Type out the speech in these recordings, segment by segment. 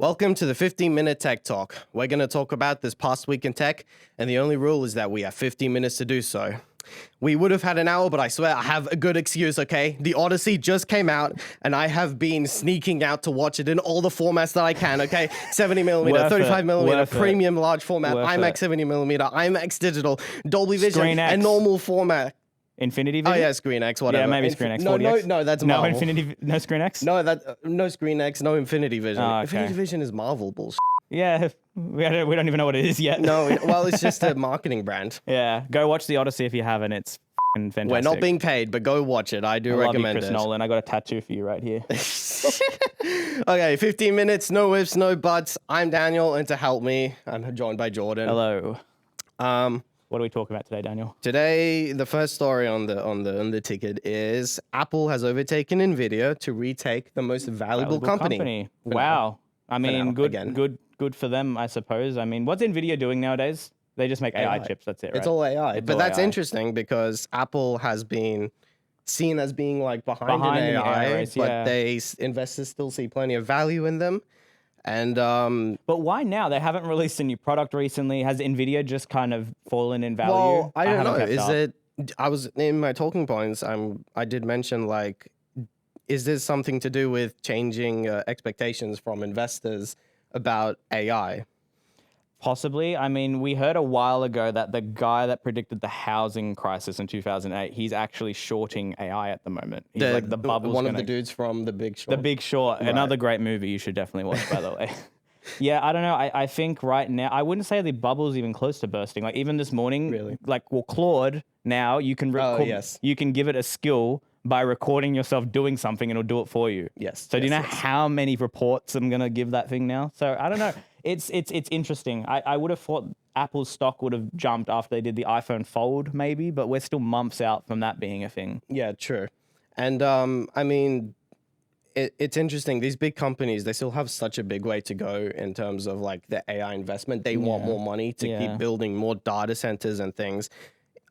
Welcome to the 15-minute tech talk. We're going to talk about this past week in tech, and the only rule is that we have 15 minutes to do so. We would have had an hour, but I swear I have a good excuse, okay? The Odyssey just came out, and I have been sneaking out to watch it in all the formats that I can, okay? 70mm, 35mm, premium large format, IMAX 70mm, IMAX digital, Dolby Vision, and normal format. Infinity Vision? Oh yeah, Screen X, whatever. Yeah, maybe Screen X. No, that's Marvel. No Screen X? No Screen X, no Infinity Vision. Oh, okay. Infinity Vision is Marvel bullshit. Yeah, we don't even know what it is yet. No, well, it's just a marketing brand. Yeah, go watch The Odyssey if you haven't. It's fantastic. We're not being paid, but go watch it. I do recommend Chris it. Nolan. I got a tattoo for you right here. Okay, 15 minutes, no ifs, no buts. I'm Daniel, and to help me, I'm joined by Jordan. Hello. What are we talking about today, Daniel? Today, the first story on the ticket is Apple has overtaken NVIDIA to retake the most valuable company. Wow. I mean, good for them, I suppose. I mean, what's NVIDIA doing nowadays? They just make AI chips. That's it, right? It's all AI. But that's interesting because Apple has been seen as being like behind in AI, race, but investors still see plenty of value in them. And but why now? They haven't released a new product recently. Has NVIDIA just kind of fallen in value? Well, I don't know. I was in my talking points. I did mention like, is this something to do with changing expectations from investors about AI? Possibly. I mean, we heard a while ago that the guy that predicted the housing crisis in 2008, he's actually shorting AI at the moment. He's like the bubble. One of the dudes from The Big Short. The Big Short, right. Another great movie you should definitely watch, by the way. Yeah, I don't know. I think right now, I wouldn't say the bubble's even close to bursting. Like even this morning, really? Claude, now you can you can give it a skill by recording yourself doing something and it'll do it for you. Yes. So do you know how many reports I'm going to give that thing now? So I don't know. It's interesting. I would have thought Apple's stock would have jumped after they did the iPhone Fold maybe, but we're still months out from that being a thing. Yeah, true. And I mean, it's interesting. These big companies, they still have such a big way to go in terms of like the AI investment. They want more money to keep building more data centers and things.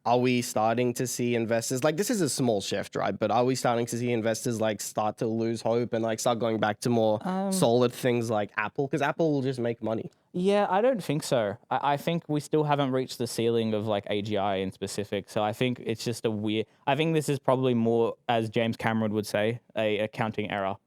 Are we starting to see investors, like this is a small shift, right? But are we starting to see investors like start to lose hope and like start going back to more solid things like Apple? Because Apple will just make money. Yeah, I don't think so. I think we still haven't reached the ceiling of like AGI in specific. So I think it's just I think this is probably more, as James Cameron would say, a accounting error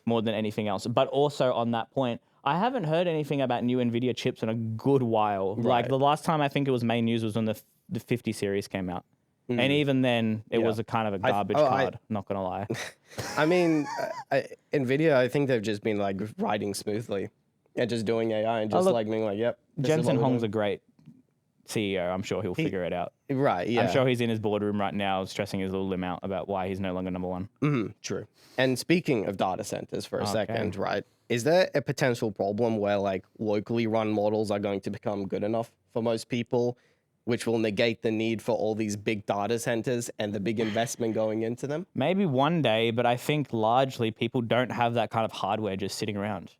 more than anything else. But also on that point, I haven't heard anything about new NVIDIA chips in a good while. Right. Like the last time I think it was main news was when the 50 series came out. And even then, it was a kind of a garbage card, not going to lie. I mean, NVIDIA, I think they've just been like riding smoothly and just doing AI and just being like, yep. Jensen Hong's a great CEO. I'm sure he'll figure it out. Right, yeah. I'm sure he's in his boardroom right now stressing his little limb out about why he's no longer number one. True. And speaking of data centers for a second, right? Is there a potential problem where like locally run models are going to become good enough for most people, which will negate the need for all these big data centers and the big investment going into them? Maybe one day, but I think largely people don't have that kind of hardware just sitting around.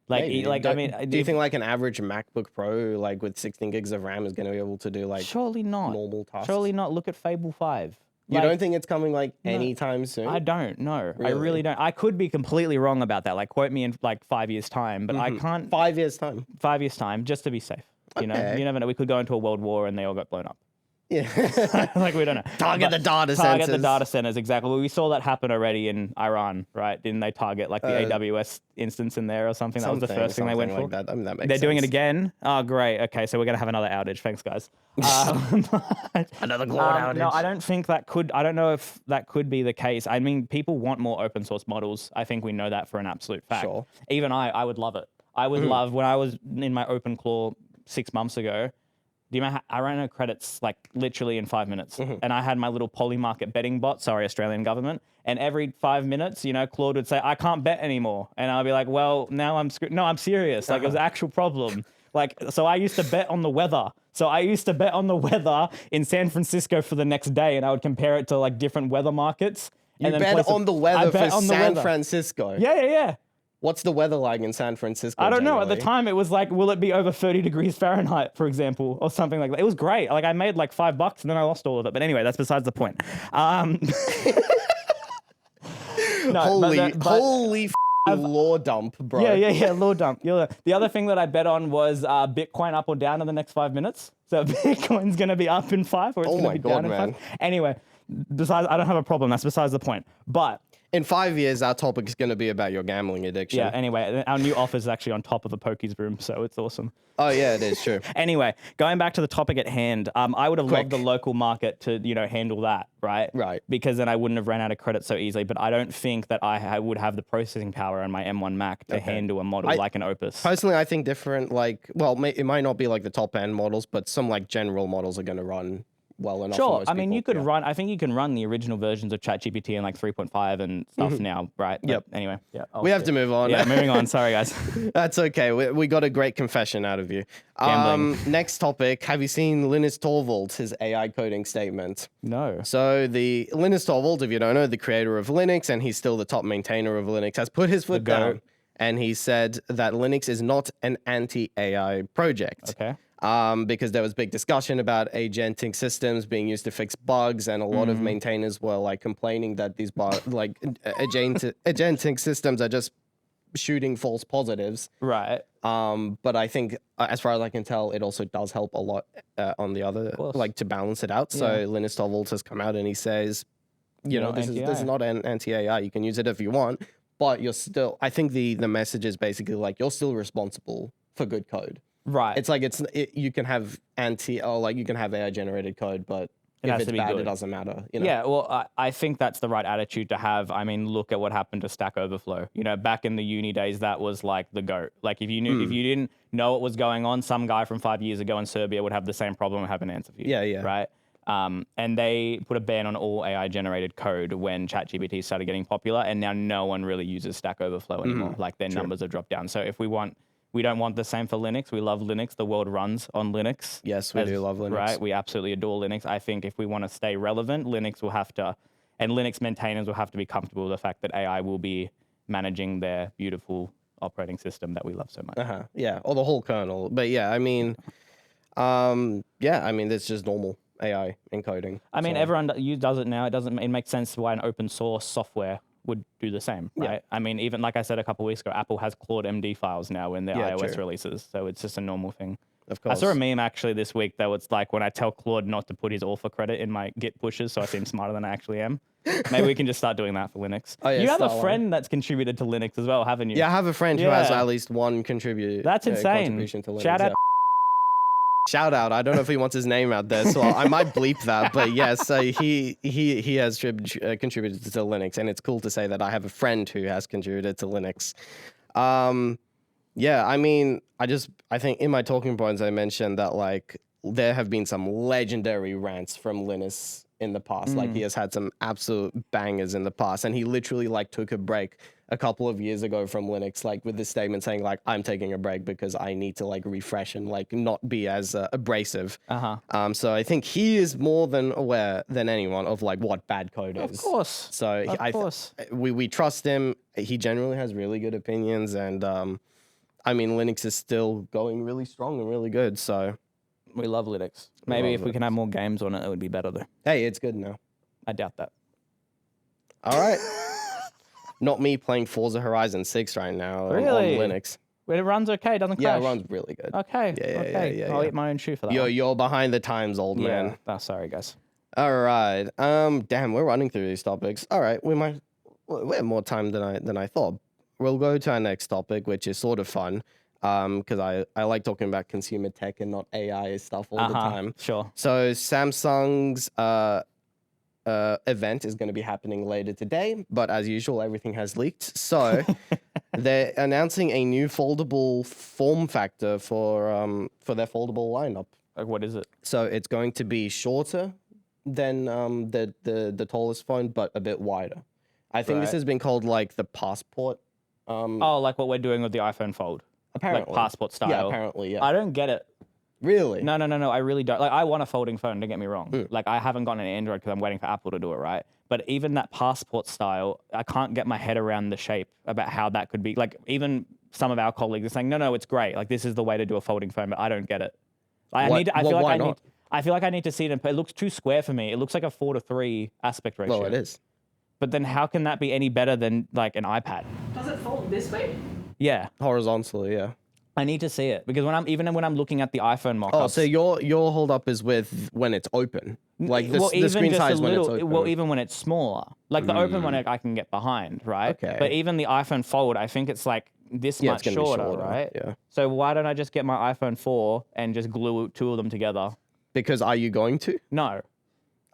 Do you think like an average MacBook Pro, like with 16 gigs of RAM, is going to be able to do like surely not normal tasks? Surely not. Look at Fable 5. You don't think it's coming like anytime soon? I don't. No, really? I really don't. I could be completely wrong about that. Like quote me in like 5 years time, but I can't. 5 years time. 5 years time, just to be safe. You know, you never know. We could go into a world war and they all got blown up. Yeah. Like we don't know. Target the data centers. Target the data centers, exactly. Well, we saw that happen already in Iran, right? Didn't they target like the AWS instance in there or something? That was the first thing they went for. That. I mean, that makes They're sense. doing it again? Oh, great. Okay, so we're going to have another outage. Thanks, guys. Another cloud outage. No, I don't think that could. I don't know if that could be the case. I mean, people want more open source models. I think we know that for an absolute fact. Sure. Even I would love it. I would love, when I was in my OpenClaw 6 months ago, I ran out of credits like literally in 5 minutes. And I had my little Polymarket betting bot, sorry, Australian government. And every 5 minutes, you know, Claude would say, I can't bet anymore. And I'll be like, well, now I'm screwed. No, I'm serious. Like it was an actual problem. Like, so I used to bet on the weather. So I used to bet on the weather in San Francisco for the next day. And I would compare it to like different weather markets. You bet on the weather for San Francisco? Yeah. What's the weather like in San Francisco? I don't know. At the time, it was like, will it be over 30 degrees Fahrenheit, for example, or something like that. It was great. Like I made like $5 and then I lost all of it. But anyway, that's besides the point. Holy law dump, bro. Yeah, law dump. The other thing that I bet on was Bitcoin up or down in the next 5 minutes. So Bitcoin's going to be up in 5 or it's going to be down in 5. Anyway, besides, I don't have a problem. That's besides the point. But in 5 years, our topic is going to be about your gambling addiction. Yeah, anyway, our new office is actually on top of a pokies room, so it's awesome. Oh, yeah, it is true. Anyway, going back to the topic at hand, I would have loved the local market to, handle that, right? Right. Because then I wouldn't have ran out of credit so easily, but I don't think that I would have the processing power on my M1 Mac to handle a model like an Opus. Personally, I think different, it might not be like the top end models, but some like general models are going to run well enough. Sure. I mean, you could run, I think you can run the original versions of ChatGPT in like 3.5 and stuff now, right? Yep. But anyway, yeah. We have to move on. Yeah, moving on. Sorry, guys. That's okay. We got a great confession out of you. Next topic. Have you seen Linus Torvald, his AI coding statement? No. So the Linus Torvald, if you don't know, the creator of Linux, and he's still the top maintainer of Linux, has put his foot down, and he said that Linux is not an anti-AI project. Okay. Because there was big discussion about agentic systems being used to fix bugs, and a lot of maintainers were like complaining that these agentic systems are just shooting false positives. Right. But I think, as far as I can tell, it also does help a lot on the other, like to balance it out. So Linus Torvalds has come out and he says, this is not an anti-AI. You can use it if you want, but you're still. I think the message is basically like you're still responsible for good code. Right. It's like you can have you can have AI generated code, but if it's bad, it doesn't matter. Yeah, well, I think that's the right attitude to have. I mean, look at what happened to Stack Overflow. Back in the uni days, that was like the GOAT. Like if you didn't know what was going on, some guy from 5 years ago in Serbia would have the same problem and have an answer for you. Yeah. Right. And they put a ban on all AI generated code when ChatGPT started getting popular, and now no one really uses Stack Overflow anymore. Like their numbers have dropped down. So if we don't want the same for Linux. We love Linux. The world runs on Linux. Yes, we do love Linux. Right? We absolutely adore Linux. I think if we want to stay relevant, Linux will have to, and Linux maintainers will have to be comfortable with the fact that AI will be managing their beautiful operating system that we love so much. Yeah, or the whole kernel. But yeah, I mean, it's just normal AI encoding. I mean, everyone does it now. It makes sense why an open source software would do the same, right? Yeah. I mean, even like I said a couple of weeks ago, Apple has Claude MD files now in their iOS releases, so it's just a normal thing. Of course. I saw a meme actually this week that was like when I tell Claude not to put his author credit in my Git pushes, so I seem smarter than I actually am. Maybe we can just start doing that for Linux. Oh, yeah, you have a friend that's contributed to Linux as well, haven't you? Yeah, I have a friend who has at least one contribution. That's insane. Contribution to Linux. Shout out. Shout out. I don't know if he wants his name out there, so I might bleep that. But yes, he has contributed to Linux, and it's cool to say that I have a friend who has contributed to Linux. Yeah, I mean, I think in my talking points I mentioned that like there have been some legendary rants from Linus in the past. Like he has had some absolute bangers in the past, and he literally like took a break a couple of years ago from Linux, like with this statement saying like, I'm taking a break because I need to like refresh and like not be as abrasive. So I think he is more than aware than anyone of like what bad code is. Of course. So we trust him. He generally has really good opinions, and I mean, Linux is still going really strong and really good. So we love Linux. Maybe if we can have more games on it, it would be better though. Hey, it's good now. I doubt that. All right. Not me playing Forza Horizon 6 right now on Linux. But it runs okay, doesn't crash? Yeah, it runs really good. Okay. Yeah. I'll eat my own shoe for that. You're behind the times, old man. Oh, sorry, guys. All right. Damn, we're running through these topics. All right, we have more time than I thought. We'll go to our next topic, which is sort of fun. Because I like talking about consumer tech and not AI stuff all the time. Sure. So Samsung's event is going to be happening later today, but as usual, everything has leaked. So they're announcing a new foldable form factor for their foldable lineup. Like, what is it? So it's going to be shorter than the tallest phone, but a bit wider. I think this has been called like the Passport. Like what we're doing with the iPhone Fold. Apparently. Like Passport style. Yeah, apparently, yeah. I don't get it. Really? No. I really don't. Like, I want a folding phone, don't get me wrong. Like, I haven't gotten an Android because I'm waiting for Apple to do it, right? But even that Passport style, I can't get my head around the shape about how that could be. Like, even some of our colleagues are saying, no, it's great. Like, this is the way to do a folding phone, but I don't get it. Like, I feel like I need to see it. It looks too square for me. It looks like a 4:3 aspect ratio. Well, it is. But then how can that be any better than, like, an iPad? Does it it fold this way? Yeah. Horizontally, yeah. I need to see it because when I'm looking at the iPhone mock-ups. Oh, so your hold up is with when it's open, like the screen size when it's open. Well, even when it's smaller, like the open one I can get behind, right? Okay. But even the iPhone Fold, I think it's like this much shorter, right? Yeah. So why don't I just get my iPhone 4 and just glue two of them together? Because are you going to? No.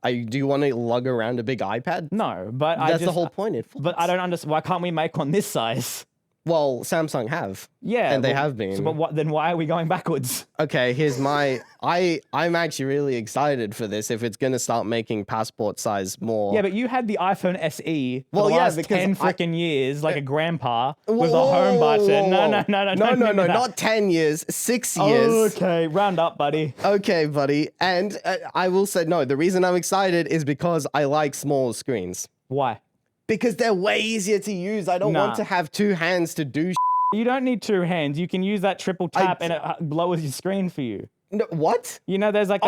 Do you want to lug around a big iPad? No, but That's the whole point. But I don't understand. Why can't we make one this size? Well, Samsung have. Yeah. And they have been. So, but then why are we going backwards? Okay, here's my... I'm actually really excited for this if it's going to start making passport size more. Yeah, but you had the iPhone SE for the last 10 freaking years, like a grandpa with a home button. No, not 10 years, 6 years. Okay, round up, buddy. Okay, buddy. And I will say, no, the reason I'm excited is because I like small screens. Why? Because they're way easier to use. I don't want to have two hands to do You don't need two hands. You can use that triple tap and it lowers your screen for you. No, what? You know, there's like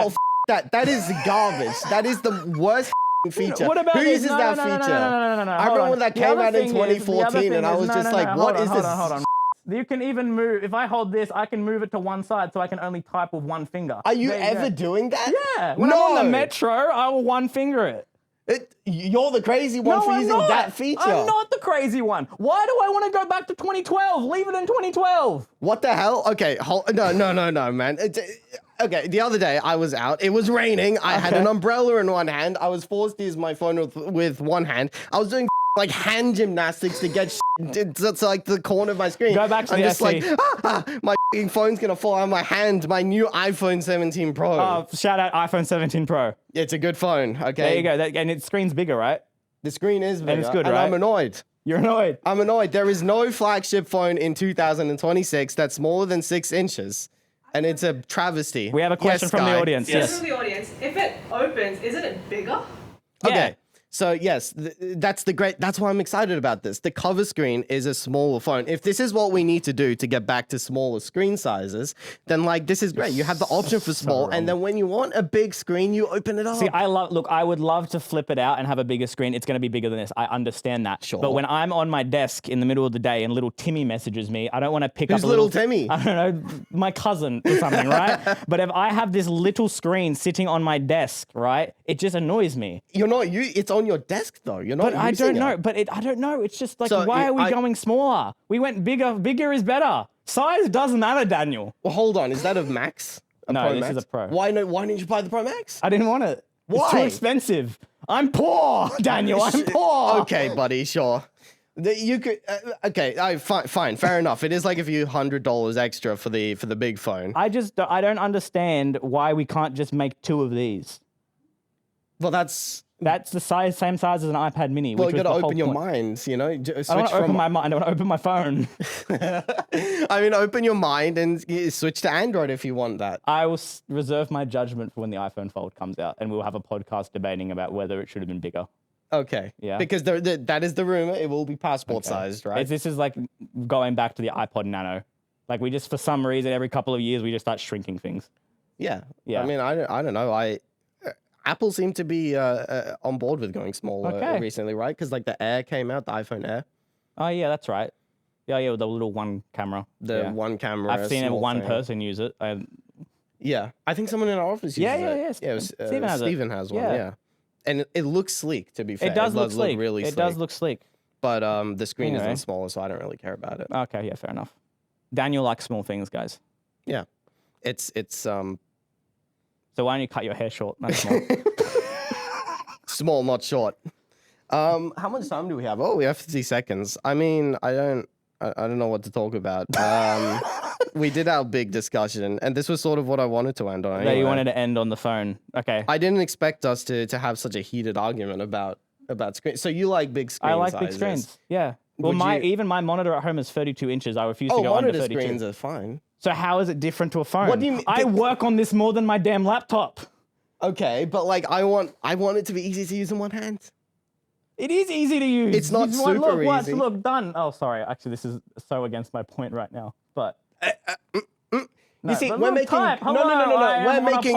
that. That is garbage. That is the worst feature. What about Who uses that feature? No. I remember when that came out in 2014 and I was just like, what is this? Hold on. You can even move. If I hold this, I can move it to one side so I can only type with one finger. Are you ever doing that? Yeah. When I'm on the metro, I will one finger it. You're the crazy one for using that feature. I'm not the crazy one. Why do I want to go back to 2012? Leave it in 2012. What the hell? Okay, no, man. Okay, the other day I was out. It was raining. I had an umbrella in one hand. I was forced to use my phone with one hand. I was doing like hand gymnastics to get to like the corner of my screen. Go back to I'm the just SE. like, my phone's gonna fall out of my hand. My new iPhone 17 Pro. Oh, shout out iPhone 17 Pro. It's a good phone. Okay. There you go. And its screen's bigger, right? The screen is bigger. And it's good, and right? I'm annoyed. You're annoyed. I'm annoyed. There is no flagship phone in 2026 that's smaller than 6 inches. And it's a travesty. We have a question from the audience. Yes. From the audience. If it opens, isn't it bigger? Okay. So yes, that's why I'm excited about this. The cover screen is a smaller phone. If this is what we need to do to get back to smaller screen sizes, then like this is great. You have the option for small, and then when you want a big screen, you open it up. See, I would love to flip it out and have a bigger screen. It's going to be bigger than this. I understand that. Sure. But when I'm on my desk in the middle of the day and little Timmy messages me, I don't want to pick Who's up little Timmy? I don't know, my cousin or something, right? But if I have this little screen sitting on my desk, right, it just annoys me. It's on your desk though. You're not. But I don't know. I don't know. It's just like, So why are we going smaller? We went bigger. Bigger is better. Size doesn't matter, Daniel. Well, hold on. Is that a Max? No, this is a Pro. Why didn't you buy the Pro Max? I didn't want it. Why? It's too expensive. I'm poor, Daniel. I'm poor. Okay, buddy. Sure. You could. Okay. Fine. Fair enough. It is like a few $100 extra for the big phone. I don't understand why we can't just make 2 of these. Well, that's the same size as an iPad Mini. Well, which you got to was the open your whole point. mind, you know? I don't want to open my mind. I want to open my phone. I mean, open your mind and switch to Android if you want that. I will reserve my judgment for when the iPhone Fold comes out, and we'll have a podcast debating about whether it should have been bigger. Okay. Yeah. Because that is the rumor. It will be passport sized, right? This is like going back to the iPod Nano. Like we just, for some reason, every couple of years, we just start shrinking things. Yeah. Yeah. I mean, I don't know. Apple seemed to be on board with going smaller recently, right? Because like the Air came out, the iPhone Air. Oh yeah, that's right. Yeah, with the little one camera. One camera. I've seen one person use it. Yeah, I think someone in our office uses it. Yeah, Steven has one. Yeah. And it looks sleek. To be fair, it does look sleek. Really sleek. It does look sleek. But the screen isn't smaller, so I don't really care about it. Okay, yeah, fair enough. Daniel likes small things, guys. Yeah, it's So why don't you cut your hair short? That's small. Small, not short. How much time do we have? Oh, we have 50 seconds. I mean, I don't know what to talk about. We did our big discussion, and this was sort of what I wanted to end on. Anyway. You wanted to end on the phone. Okay. I didn't expect us to have such a heated argument about screens. So you like big screens? I like big screens. Yeah. Well, even my monitor at home is 32 inches. I refuse to go under 32. Monitor screens are fine. So how is it different to a phone? What do you mean? I work on this more than my damn laptop. Okay, but like I want it to be easy to use in one hand. It is easy to use. It's not super easy. Look, done. Oh, sorry. Actually, this is so against my point right now. But You see, but we're look, making type. no. Hello, I am We're on a making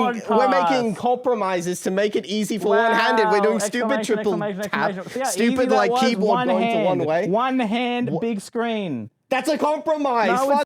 podcast. compromises to make it easy for one-handed. We're doing stupid Exclamation, triple exclamation, tap, exclamation. See how easy stupid that like was? keyboard One going hand, to one way. One hand, big screen. That's a compromise. No, Fuck